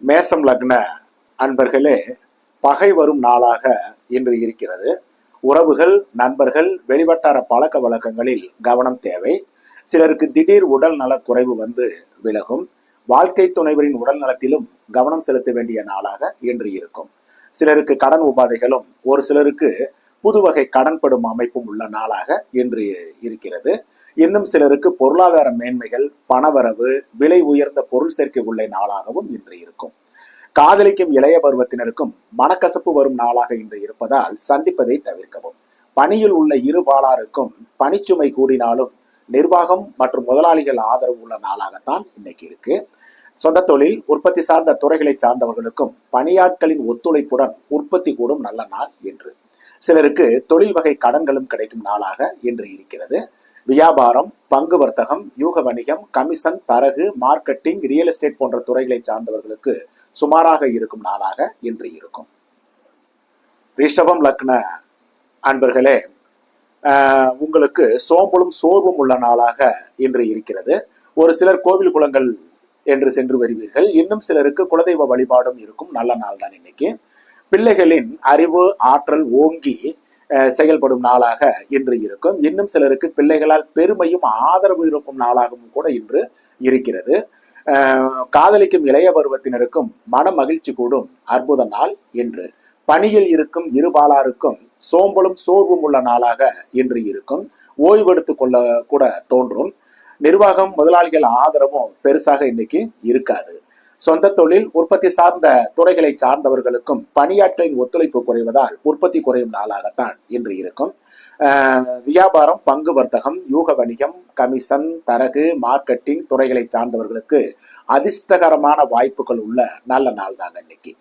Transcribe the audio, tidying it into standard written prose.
மேசம் லக்ன அன்பர்களே, பகை வரும் நாளாக இன்று இருக்கிறது. உறவுகள், நண்பர்கள், வெளிவட்டார பழக்க வழக்கங்களில் கவனம் தேவை. சிலருக்கு திடீர் உடல் நலக் குறைவு வந்து விலகும். வாழ்க்கை துணைவரின் உடல் நலத்திலும் கவனம் செலுத்த வேண்டிய நாளாக இன்று இருக்கும். சிலருக்கு கடன் உபாதைகளும், ஒரு சிலருக்கு புதுவகை கடன்படும் அமைப்பும் உள்ள நாளாக இன்று இருக்கிறது. இன்னும் சிலருக்கு பொருளாதார மேன்மைகள், பணவரவு, விலை உயர்ந்த பொருள் சேர்க்கை உள்ள நாளாகவும் இன்று இருக்கும். காதலிக்கும் இளைய பருவத்தினருக்கும் மனக்கசப்பு வரும் நாளாக இன்று இருப்பதால் சந்திப்பதை தவிர்க்கவும். பணியில் உள்ள இரு பாலாருக்கும் பணிச்சுமை கூடினாலும் நிர்வாகம் மற்றும் முதலாளிகள் ஆதரவு உள்ள நாளாகத்தான் இன்னைக்கு இருக்கு. சொந்த தொழில், உற்பத்தி சார்ந்த துறைகளை சார்ந்தவர்களுக்கும் பணியாட்களின் ஒத்துழைப்புடன் உற்பத்தி கூடும் நல்ல நாள் என்று. சிலருக்கு தொழில் வகை கடன்களும் கிடைக்கும் நாளாக இன்று இருக்கிறது. வியாபாரம், பங்கு வர்த்தகம், யூக வணிகம், கமிஷன், தரகு, மார்க்கெட்டிங், ரியல் எஸ்டேட் போன்ற துறைகளை சார்ந்தவர்களுக்கு சுமாராக இருக்கும் நாளாக இன்று இருக்கும். ரிஷபம் லக்ன அன்பர்களே, உங்களுக்கு சோம்பலும் சோர்வும் உள்ள நாளாக இன்று இருக்கிறது. ஒரு சிலர் கோவில் குளங்கள் என்று சென்று வருவீர்கள். இன்னும் சிலருக்கு குலதெய்வ வழிபாடும் இருக்கும் நல்ல நாள் தான் இன்னைக்கு. பிள்ளைகளின் அறிவு, ஆற்றல் ஓங்கி செயல்படும் நாளாக இன்று இருக்கும். இன்னும் சிலருக்கு பிள்ளைகளால் பெருமையும் ஆதரவு இருக்கும் நாளாகவும் கூட இன்று இருக்கிறது. காதலிக்கும் இளைய பருவத்தினருக்கும் மன மகிழ்ச்சி கூடும் அற்புத நாள் இன்று. பணியில் இருக்கும் இருபாலாருக்கும் சோம்பலும் சோர்வும் உள்ள நாளாக இன்று இருக்கும். ஓய்வெடுத்துக் கொள்ள கூட தோன்றும். நிர்வாகம், முதலாளிகள் ஆதரவும் பெருசாக இன்னைக்கு இருக்காது. சொந்த தொழில், உற்பத்தி சார்ந்த துறைகளை சார்ந்தவர்களுக்கும் பணியாட்களின் ஒத்துழைப்பு குறைவதால் உற்பத்தி குறையும் நாளாகத்தான் இன்று இருக்கும். வியாபாரம், பங்கு வர்த்தகம், யூக வணிகம், கமிஷன், தரகு, மார்க்கெட்டிங் துறைகளை சார்ந்தவர்களுக்கு அதிர்ஷ்டகரமான வாய்ப்புகள் உள்ள நல்ல நாள் தாங்க இன்னைக்கு.